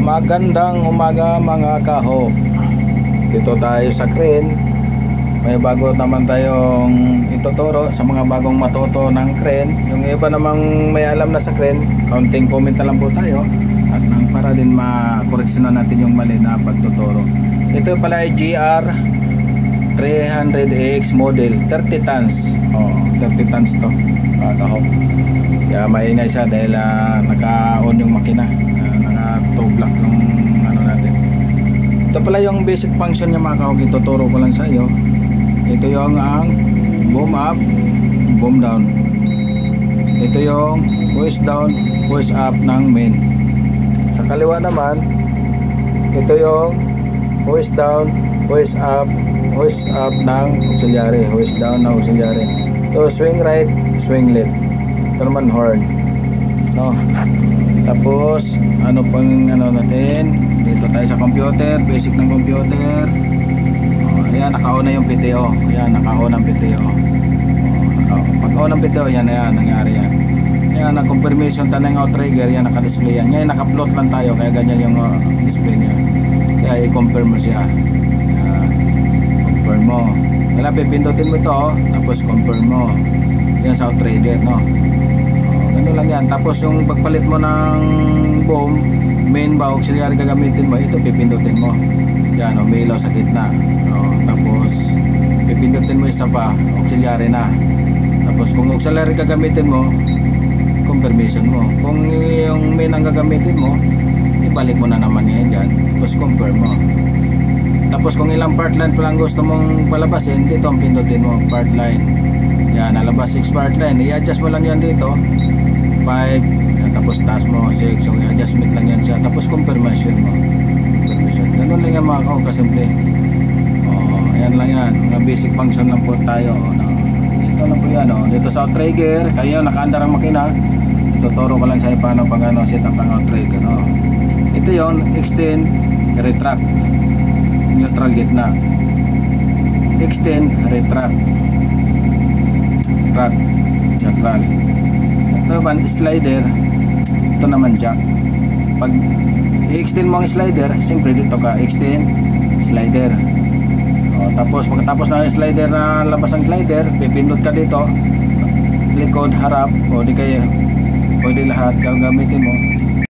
Magandang umaga mga kaho. Dito tayo sa crane. May bago naman tayong ituturo sa mga bagong matuto ng crane. Yung iba namang may alam na sa crane, counting comment na lang po tayo. At nang para din makoreksyonan natin yung mali na pagtuturo. Ito pala ay GR 300AX model, 30 tons. 30 tons to mga kaho. Kaya maingay siya dahil naka-on yung makina. Naka-toe block yung ano natin. Ito pala yung basic function niya mga kaho. Ituturo ko lang sa iyo. Ito yung ang boom up, boom down. Ito yung push down, push up ng main. Sa kaliwa naman, ito yung push down, push up ng auxiliary. Push down na auxiliary. So swing right, swing left. Ito naman horn. No. Tapos ano pang ano natin? Dito tayo sa computer, basic ng computer. Ayan, naka-on na yung PTO. Ayan, naka-on ang PTO. Pag-on ang PTO, yan, nangyari yan. Ayan, na-confirmation tayo ng outrigger. Yan, naka-display yan. Ngayon, naka-plot lang tayo. Kaya ganyan yung display niya. Kaya i-confirm mo siya. Ayan, confirm mo. Kaya pipindutin mo ito. Tapos confirm mo. Yan sa outrigger, no? Ganun lang yan. Tapos yung pagpalit mo ng boom, main ba, auxiliary gagamitin mo, ito pipindutin mo. Yan, may ilaw sa gitna. Tapos pipindutin mo isa pa, auxiliary na. Tapos kung auxiliary gagamitin mo, confirmation mo. Kung yung main ang gagamitin mo, ibalik mo na naman yan dyan. Tapos confirm mo. Tapos kung ilang part line pa lang gusto mong palabasin, dito ang pindutin mo, part line. Yan, nalabas 6 part line. I-adjust mo lang yan dito, 5. Tapos taas mo 6. So i-adjustment lang yan siya. Tapos confirmation mo. Ganun lang yan mga kaho, kasimple. Ayan lang yan, mga basic function lang po tayo. Ito lang po yan. Dito sa outrigger, kayo nakaandar ang makina, tuturo ko lang sa iyo paano pag set up ang outrigger. Ito yon, extend, retract, neutral gitna, extend, retract, track, neutral. Ito naman slider, ito naman jack. Pag i-extend mo ang slider, siyempre dito ka extend, slider. Tapos pagkatapos na yung slider, na labas ang slider, pipindot ka dito, likod, harap, o di kayo pwede lahat gagamitin mo.